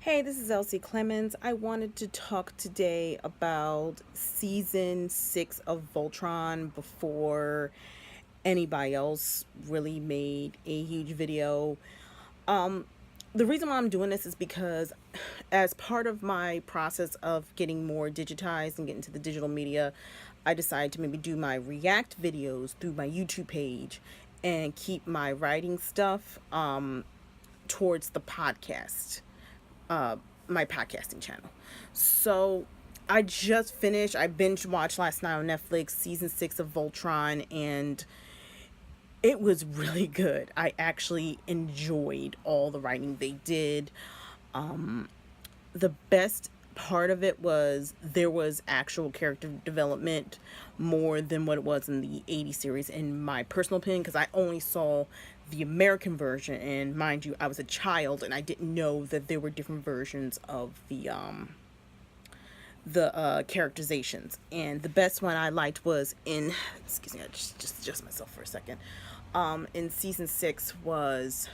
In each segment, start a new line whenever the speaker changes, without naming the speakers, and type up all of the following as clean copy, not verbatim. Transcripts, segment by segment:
Hey, this is Elsie Clemens. I wanted to talk today about season 6 of Voltron before anybody else really made a huge video. The reason why I'm doing this is because, as part of my process of getting more digitized and getting to the digital media, I decided to maybe do my React videos through my YouTube page and keep my writing stuff towards the podcast, uh, my podcasting channel. So I just finished, I binge watched last night on Netflix season 6 of Voltron, and it was really good. I actually enjoyed all the writing they did. The best part of it was there was actual character development more than what it was in the 80 series, in my personal opinion, because I only saw the American version, and mind you, I was a child and I didn't know that there were different versions of the characterizations. And the best one I liked was in, excuse me, I just adjust myself for a second. In season 6 was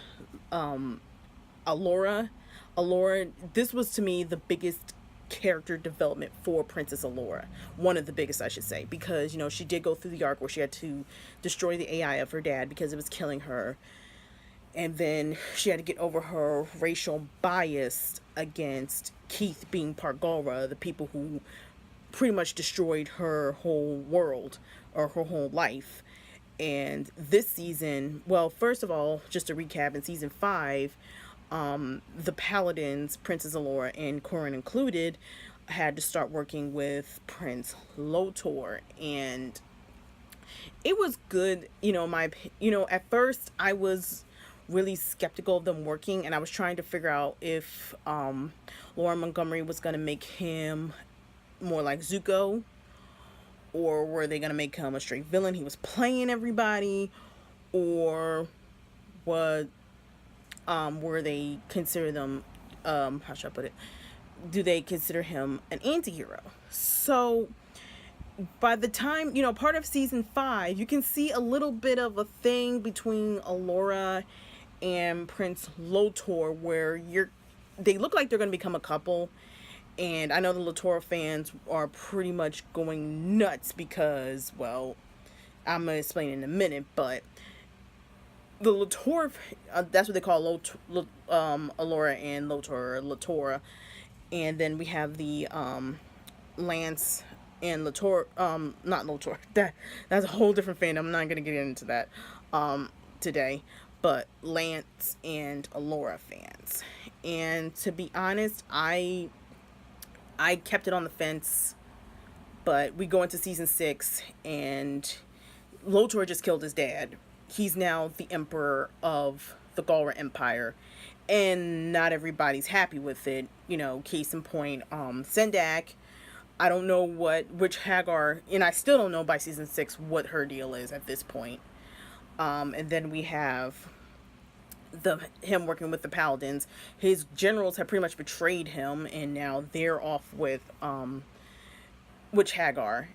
Alora. Alora, this was to me the biggest character development for Princess Alora. One of the biggest, I should say, because, she did go through the arc where she had to destroy the AI of her dad because it was killing her. And then she had to get over her racial bias against Keith being part Galra, the people who pretty much destroyed her whole world or her whole life. And this season, well, first of all, just to recap, in season 5, the Paladins, Princess Alora and Corin included, had to start working with Prince Lotor, and it was good. At first I was really skeptical of them working, and I was trying to figure out if Laura Montgomery was going to make him more like Zuko, or were they going to make him a straight villain? He was playing everybody, or what? Were they consider them, how should I put it? Do they consider him an anti-hero? So by the time, part of season 5, you can see a little bit of a thing between Alora and Prince Lotor where they look like they're going to become a couple. And I know the Lotura fans are pretty much going nuts because, well, I'm going to explain in a minute, but the Lotura, that's what they call Alora and Lotora. And then we have the Lance and Lotora, not Lotora, that's a whole different fandom. I'm not going to get into that today, but Lance and Alora fans. And to be honest, I kept it on the fence, but we go into season 6 and Lotor just killed his dad. He's now the emperor of the Galra Empire, and not everybody's happy with it. Case in point, Sendak. I don't know which Hagar, and I still don't know by season 6 what her deal is at this point. And then we have him working with the Paladins. His generals have pretty much betrayed him, and now they're off with Witch Hagar,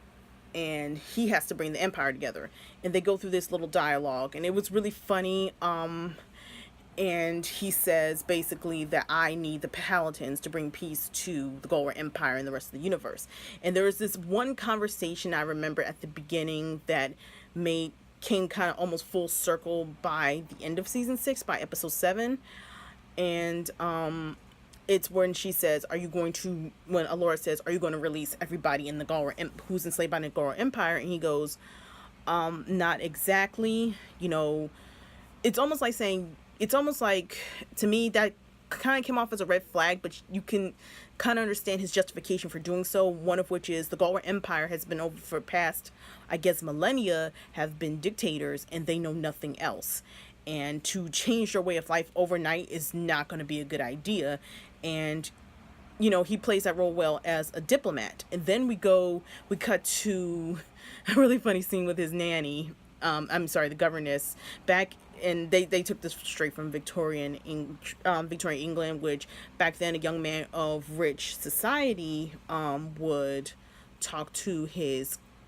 and he has to bring the Empire together. And they go through this little dialogue, and it was really funny. And he says basically that I need the Paladins to bring peace to the Galra Empire and the rest of the universe. And there was this one conversation I remember at the beginning that came kind of almost full circle by the end of season 6, by episode 7. And it's when she says, when Alora says, are you going to release everybody in the Galra who's enslaved by the Galra Empire? And he goes, not exactly. It's almost like, to me, that kind of came off as a red flag, but you can kind of understand his justification for doing so. One of which is the Galra Empire has been over for past, I guess, millennia, have been dictators, and they know nothing else. And to change their way of life overnight is not going to be a good idea. And he plays that role well as a diplomat. And then we cut to a really funny scene with his nanny. The governess back. And they took this straight from Victorian England, which back then a young man of rich society would talk to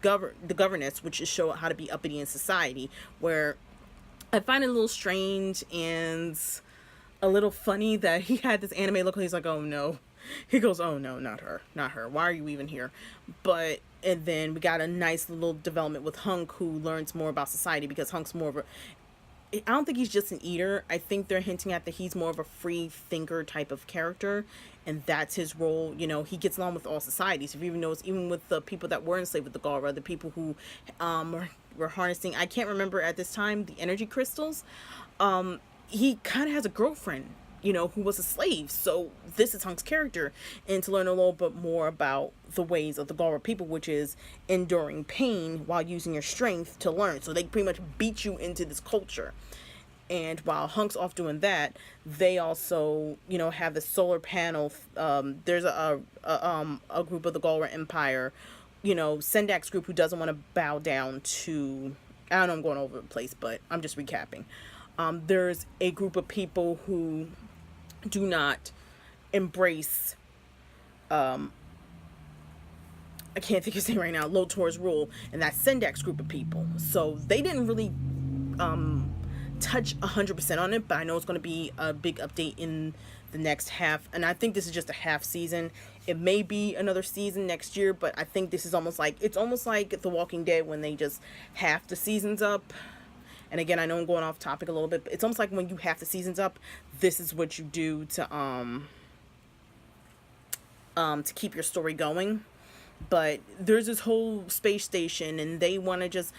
the governess, which is show how to be uppity in society. Where I find it a little strange and a little funny that he had this anime look. He's like, oh no. He goes, oh no, not her, not her. Why are you even here? But and then we got a nice little development with Hunk, who learns more about society because Hunk's more of a. I don't think he's just an eater. I think they're hinting at that he's more of a free thinker type of character, and that's his role. You know, he gets along with all societies. If you even notice, even with the people that were enslaved with the Galra, the people who were harnessing, I can't remember at this time, the energy crystals. He kind of has a girlfriend, you know, who was a slave. So this is Hunk's character, and to learn a little bit more about the ways of the Galra people, which is enduring pain while using your strength to learn. So they pretty much beat you into this culture. And while Hunk's off doing that, they also, you know, have the solar panel. There's a group of the Galra Empire, you know, Sendak's group, who doesn't want to bow down to. I don't know, I'm going over the place, but I'm just recapping. There's a group of people who do not embrace, I can't think of his name right now, Lotura's rule, and that's Sendak's group of people. So they didn't really touch 100% on it, but I know it's going to be a big update in the next half, and I think this is just a half season. It may be another season next year, but I think this is almost like The Walking Dead, when they just half the seasons up. And again, I know I'm going off topic a little bit, but it's almost like when you have the seasons up, this is what you do to keep your story going. But there's this whole space station, and they want to just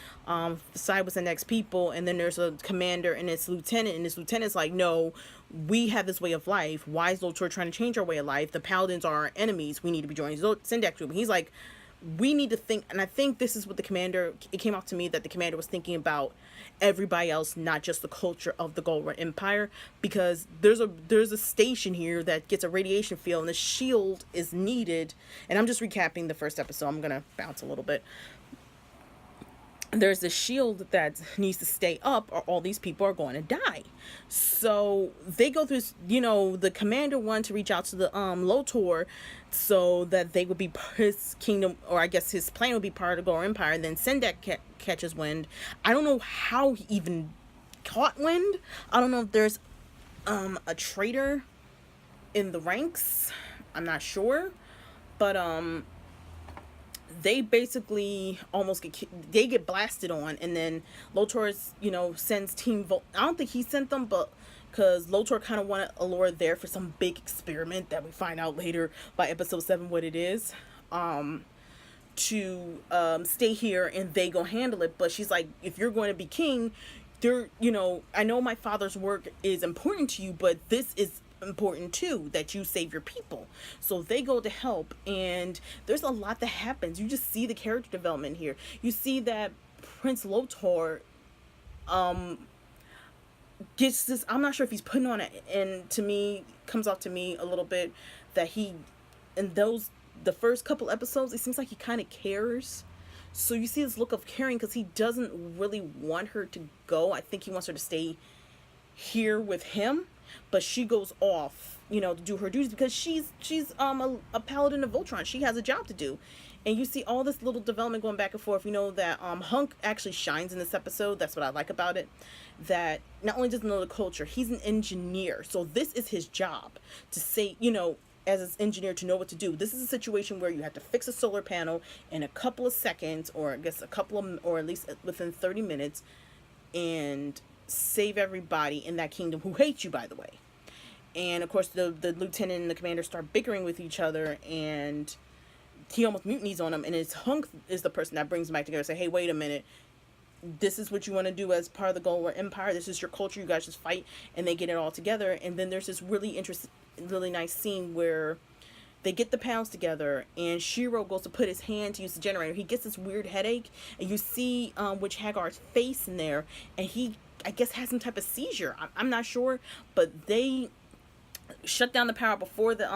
decide what's the next people. And then there's a commander and his lieutenant, and his lieutenant's like, no, we have this way of life. Why is Lotura trying to change our way of life? The Paladins are our enemies. We need to be joining Sendak's group. And he's like, we need to think, and I think this is what the commander, it came out to me that the commander was thinking about everybody else, not just the culture of the Galra Empire, because there's a station here that gets a radiation field, and the shield is needed. And I'm just recapping the first episode, I'm gonna bounce a little bit. There's a shield that needs to stay up, or all these people are going to die. So they go through, you know, the commander wanted to reach out to the Lotor, so that they would be his kingdom, or I guess his plan would be part of the Galra Empire. And then Sendak catches wind. I don't know how he even caught wind. I don't know if there's a traitor in the ranks. I'm not sure, but they basically almost get blasted on, and then Lotor's, you know, sends Team Volt. I don't think he sent them, but because Lotor kind of wanted Allura there for some big experiment that we find out later by episode 7 what it is, to stay here and they go handle it. But she's like, if you're going to be king, there, you know, I know my father's work is important to you, but this is important too, that you save your people. So they go to help, and there's a lot that happens. You just see the character development here. You see that Prince Lotor gets this, I'm not sure if he's putting on it, and to me comes off to me a little bit that he, in the first couple episodes, it seems like he kind of cares. So you see this look of caring, because he doesn't really want her to go. I think he wants her to stay here with him, but she goes off, you know, to do her duties, because she's a paladin of Voltron. She has a job to do. And you see all this little development going back and forth. You know that Hunk actually shines in this episode. That's what I like about it. That not only does he know the culture, he's an engineer. So this is his job, to say, you know, as an engineer, to know what to do. This is a situation where you have to fix a solar panel in a couple of seconds, or I guess or at least within 30 minutes, and save everybody in that kingdom who hates you, by the way. And of course the lieutenant and the commander start bickering with each other, and he almost mutinies on them, and it's Hunk is the person that brings them back together and say, hey, wait a minute, this is what you want to do as part of the Galra Empire, this is your culture, you guys just fight. And they get it all together. And then there's this really nice scene where they get the panels together, and Shiro goes to put his hand to use the generator. He gets this weird headache, and you see Witch Hagar's face in there, and he, I guess, has some type of seizure. I'm not sure, but they shut down the power before the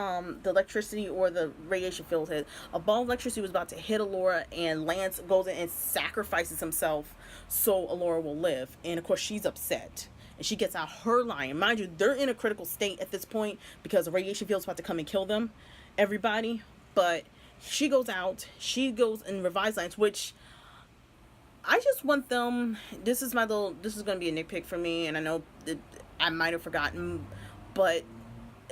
electricity or the radiation field hit. A ball of electricity was about to hit Allura, and Lance goes in and sacrifices himself so Allura will live. And of course she's upset, and she gets out her line. Mind you, they're in a critical state at this point because the radiation field's about to come and kill them, everybody. But she goes out, she goes and revives Lance, which I just want them, this is going to be a nitpick for me, and I know that I might have forgotten, But,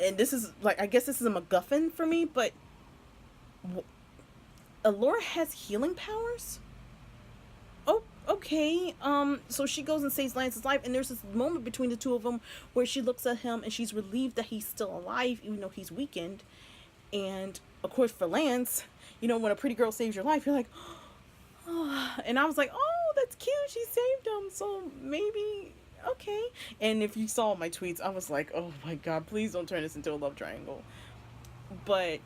and this is like, I guess this is a MacGuffin for me, but Allura has healing powers? Oh, okay. So she goes and saves Lance's life, and there's this moment between the two of them where she looks at him and she's relieved that he's still alive, even though he's weakened. And of course, for Lance, when a pretty girl saves your life, you're like, oh. And I was like, oh, that's cute. She saved him. So maybe, okay. And if you saw my tweets, I was like, oh my God, please don't turn this into a love triangle. But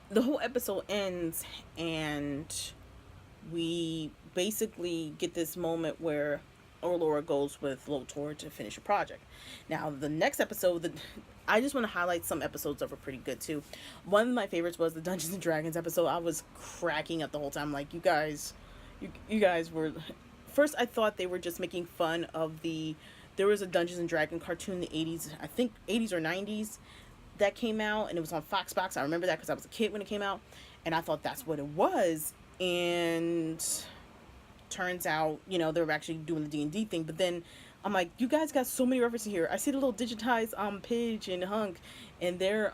the whole episode ends, and we basically get this moment where Allura goes with Lotura to finish a project. Now, the next episode, I just want to highlight some episodes that were pretty good too. One of my favorites was the Dungeons and Dragons episode. I was cracking up the whole time. Like, you guys were. First, I thought they were just making fun of there was a Dungeons and Dragons cartoon in the 80s, I think 80s or 90s, that came out, and it was on Foxbox. I remember that because I was a kid when it came out, and I thought that's what it was. And turns out, they were actually doing the D&D thing. But then I'm like, you guys got so many references here. I see the little digitized Pidge and Hunk, and they're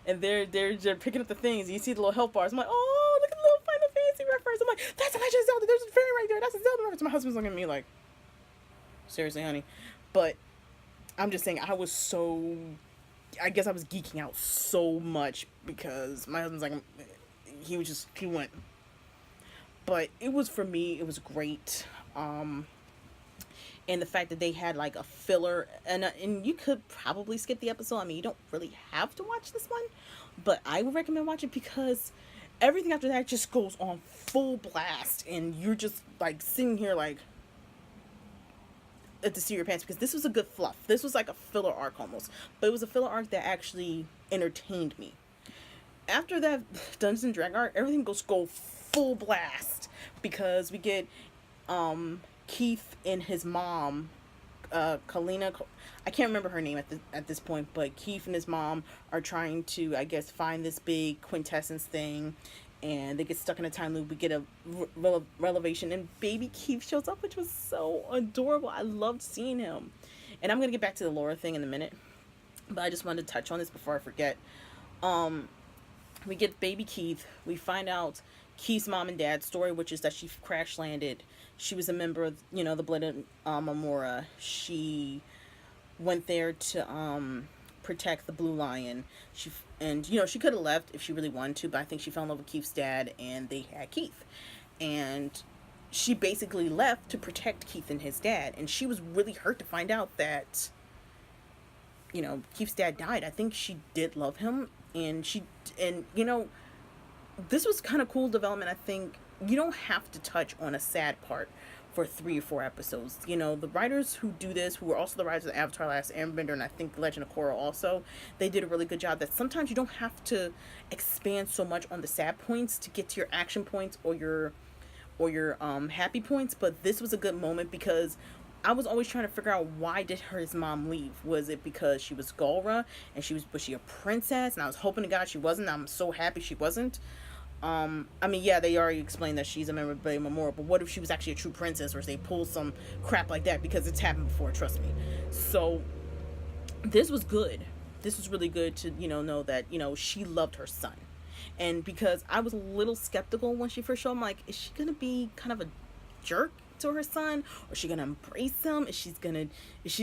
picking up the things. You see the little health bars. I'm like, oh, look at the little Final Fantasy reference. I'm like, that's a Legend of Zelda. There's a fairy right there. That's a Zelda reference. My husband's looking at me like, seriously, honey. But I'm just saying, I guess I was geeking out so much because my husband's like, he went. But it was, for me, it was great. And the fact that they had like a filler, and you could probably skip the episode. I mean, you don't really have to watch this one, but I would recommend watching, because everything after that just goes on full blast, and you're just like sitting here like at the seat of your pants, because this was a good fluff. This was like a filler arc almost, but it was a filler arc that actually entertained me. After that Dungeons and Dragons arc, everything goes full blast, because we get Keith and his mom, Kalina. I can't remember her name at this point, but Keith and his mom are trying to, I guess, find this big quintessence thing, and they get stuck in a time loop. We get a revelation, and baby Keith shows up, which was so adorable. I loved seeing him. And I'm gonna get back to the Laura thing in a minute, but I just wanted to touch on this before I forget. We get baby Keith. We find out Keith's mom and dad's story, which is that she crash landed. She was a member of, the Blood Amora. She went there to protect the Blue Lion. She could have left if she really wanted to, but I think she fell in love with Keith's dad, and they had Keith. And she basically left to protect Keith and his dad. And she was really hurt to find out that, Keith's dad died. I think she did love him, and this was kind of cool development. I think you don't have to touch on a sad part for 3 or 4 episodes. The writers who do this, who were also the writers of Avatar: Last Airbender, and I think Legend of Korra also, they did a really good job that sometimes you don't have to expand so much on the sad points to get to your action points or your happy points. But this was a good moment, because I was always trying to figure out, why did his mom leave? Was it because she was Galra and was she a princess? And I was hoping to God she wasn't. I'm so happy she wasn't. I mean, yeah, they already explained that she's a member of the Memorial, but what if she was actually a true princess, or if they pulled some crap like that? Because it's happened before, trust me. So this was good. This was really good to, know that, she loved her son. And because I was a little skeptical when she first showed him, like, is she going to be kind of a jerk to her son, or is she gonna embrace him? Is she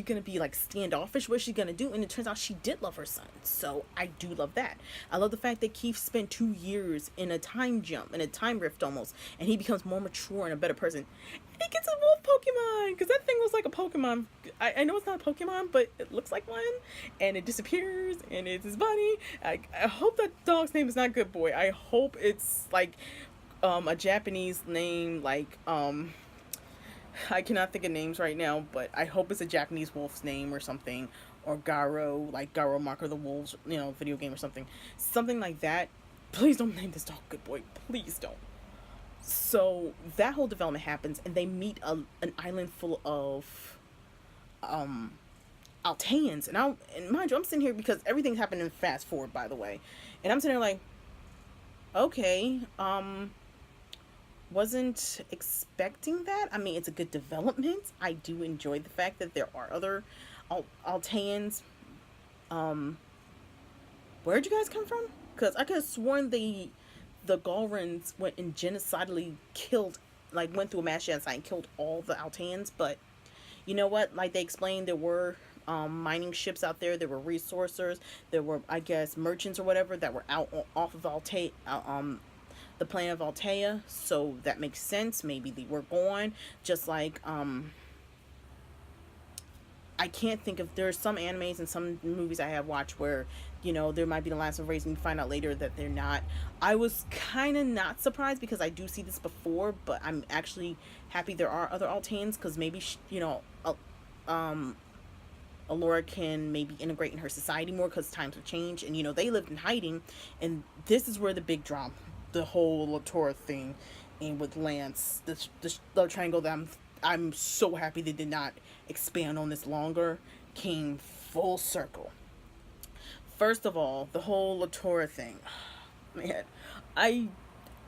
gonna be like standoffish? What is she gonna do? And it turns out she did love her son, so I do love that. I love the fact that Keith spent 2 years in a time jump, in a time rift almost, and he becomes more mature and a better person. And he gets a wolf Pokemon, because that thing was like a Pokemon. I know it's not a Pokemon, but it looks like one, and it disappears, and it's his buddy. I hope that dog's name is not Good Boy. I hope it's like a Japanese name, like I cannot think of names right now, but I hope it's a Japanese wolf's name or something, or Garo, like Garo Marker the Wolves, video game or something like that. Please don't name this dog Good Boy, please don't. So that whole development happens, and they meet an island full of Alteans, and mind you, I'm sitting here, because everything's happening in fast forward, by the way, and I'm sitting here like, okay, wasn't expecting that. I mean, it's a good development. I do enjoy the fact that there are other Alteans, where'd you guys come from? Because I could have sworn the Galrans went and genocidally killed, like went through a mass genocide and killed all the Alteans. But you know what? Like they explained, there were mining ships out there. There were resourcers. There were, I guess, merchants or whatever that were out off of the planet of Altea. So that makes sense. Maybe they were gone. Just like I can't think of, there's some animes and some movies I have watched where, you know, there might be the last of race and you find out later that they're not. I was kind of not surprised because I do see this before, but I'm actually happy there are other Alteans because maybe, Alora can maybe integrate in her society more because times have changed and, you know, they lived in hiding. And this is where the big drama, the whole Lotura thing, and with Lance, the love triangle that I'm so happy they did not expand on this longer, came full circle. First of all, the whole Lotura thing. Man, I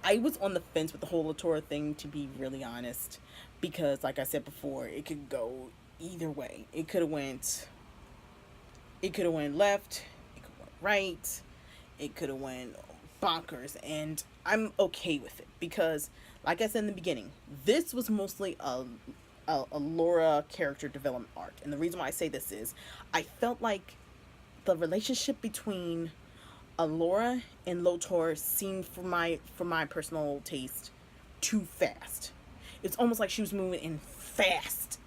I was on the fence with the whole Lotura thing, to be really honest, because like I said before, it could go either way. It could have went left, it could have went right, it could have went bonkers, and I'm okay with it because, like I said in the beginning, this was mostly a Laura character development arc, and the reason why I say this is I felt like the relationship between Alora and Lotor seemed, for my personal taste, too fast. It's almost like she was moving in fast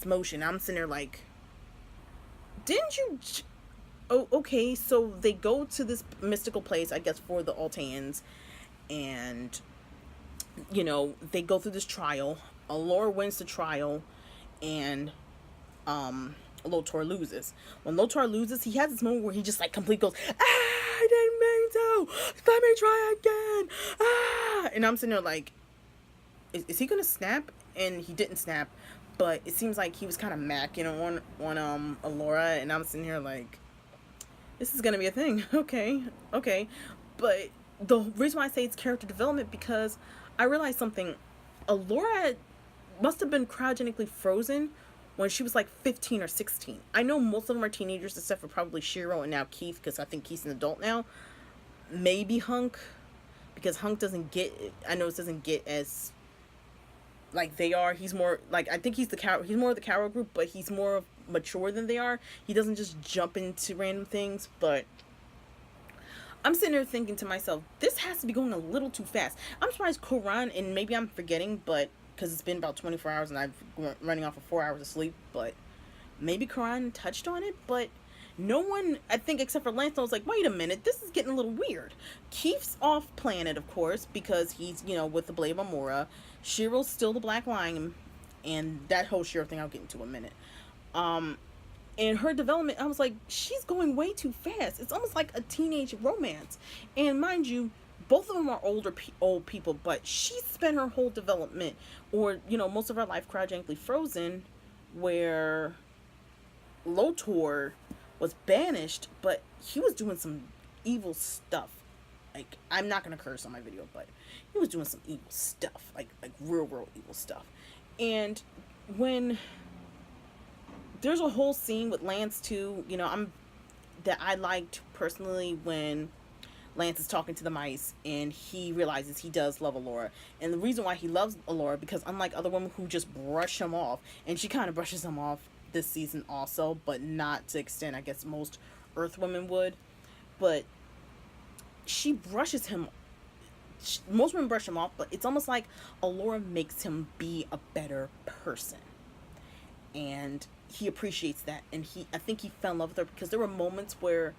motion. I'm sitting there like, didn't you? Oh, okay. So they go to this mystical place, I guess, for the Alteans, and they go through this trial. Alora wins the trial, and Lotor loses. When Lotor loses, he has this moment where he just like completely goes, I didn't mean to. Let me try again. And I'm sitting there like, is he gonna snap? And he didn't snap, but it seems like he was kind of macking on Alora, and I'm sitting here like, this is gonna be a thing. Okay. But the reason why I say it's character development, because I realized something. Alora must have been cryogenically frozen when she was like 15 or 16. I know most of them are teenagers, except for probably Shiro and now Keith, because I think Keith's an adult now. Maybe Hunk, because Hunk doesn't get as like they are. He's more like, I think he's more of the Caro group, but he's more mature than they are. He doesn't just jump into random things. But I'm sitting there thinking to myself, this has to be going a little too fast. I'm surprised Koran, and maybe I'm forgetting, but because it's been about 24 hours and I've running off of 4 hours of sleep, but maybe Koran touched on it, but no one, I think, except for Lance, was like, wait a minute, this is getting a little weird. Keith's off planet, of course, because he's, with the Blade of Amora. Shiro's still the Black Lion, and that whole Shiro thing I'll get into in a minute. And her development, I was like, she's going way too fast. It's almost like a teenage romance. And mind you, both of them are old people, but she spent her whole development, or, most of her life cryogenically frozen, where Lotor was banished, but he was doing some evil stuff. Like, I'm not going to curse on my video, but he was doing some evil stuff. Like real evil stuff. And when there's a whole scene with Lance too, that I liked personally, when Lance is talking to the mice and he realizes he does love Alora. And the reason why he loves Alora, because unlike other women who just brush him off, and she kind of brushes him off this season also, but not to the extent I guess most Earth women would, but she brushes him. Most women brush him off, but it's almost like Alora makes him be a better person. And he appreciates that, and I think he fell in love with her, because there were moments where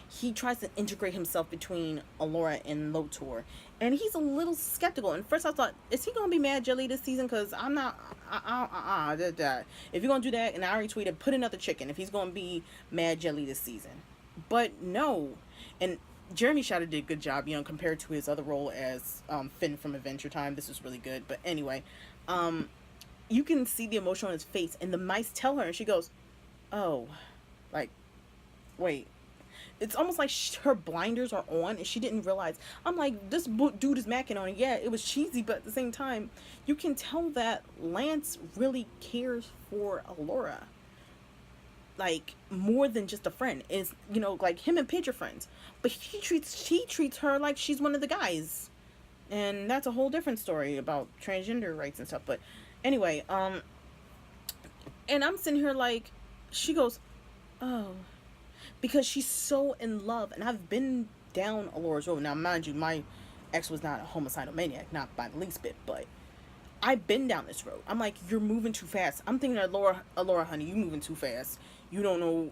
he tries to integrate himself between Alora and Lotor, and he's a little skeptical. And first I thought, is he gonna be Mad Jelly this season? Because I'm not. If you're gonna do that, and I already tweeted, put another chicken if he's gonna be Mad Jelly this season. But no, and Jeremy Shadow did a good job, compared to his other role as Finn from Adventure Time. This was really good. But anyway, you can see the emotion on his face, and the mice tell her, and she goes, oh, like, wait. It's almost like her blinders are on, and she didn't realize. I'm like, this dude is macking on it. Yeah, it was cheesy, but at the same time, you can tell that Lance really cares for Alora. like more than just a friend. Is, you know, like him and Paige are friends, but he treats her like she's one of the guys, and that's a whole different story about transgender rights and stuff. But anyway, and I'm sitting here like, she goes, oh, because she's so in love, and I've been down Alora's road. Now, mind you, my ex was not a homicidal maniac, not by the least bit, but I've been down this road. I'm like, you're moving too fast. I'm thinking, Alora, honey, you moving too fast. You don't know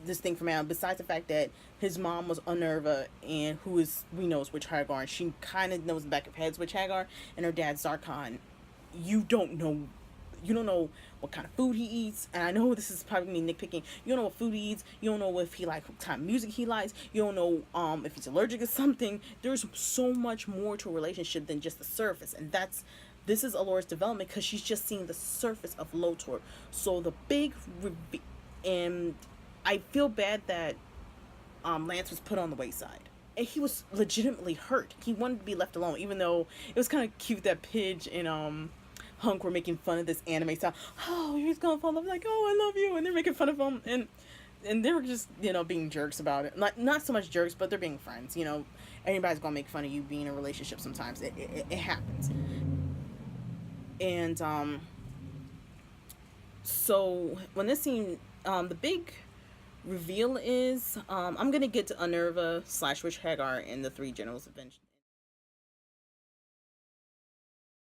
this thing from now. Besides the fact that his mom was Unnerva, and who is, we know, is Witch Hagar, and she kind of knows the back of heads Witch Hagar, and her dad's Zarkon. You don't know. You don't know what kind of food he eats, and I know this is probably me nitpicking. You don't know what food he eats. You don't know if he likes what kind of music he likes. You don't know if he's allergic to something. There's so much more to a relationship than just the surface, and this is Alora's development, because she's just seeing the surface of Lotor. So the big and I feel bad that Lance was put on the wayside. And he was legitimately hurt. He wanted to be left alone, even though it was kind of cute that Pidge and Hunk were making fun of this anime style. Oh, he's gonna fall in love, like, oh, I love you, and they're making fun of him, and they were just, you know, being jerks about it. Not so much jerks, but they're being friends. You know, anybody's gonna make fun of you being in a relationship sometimes. It happens. And so when this scene, the big reveal is, I'm gonna get to Unnerva / Witch Hagar and the three generals eventually.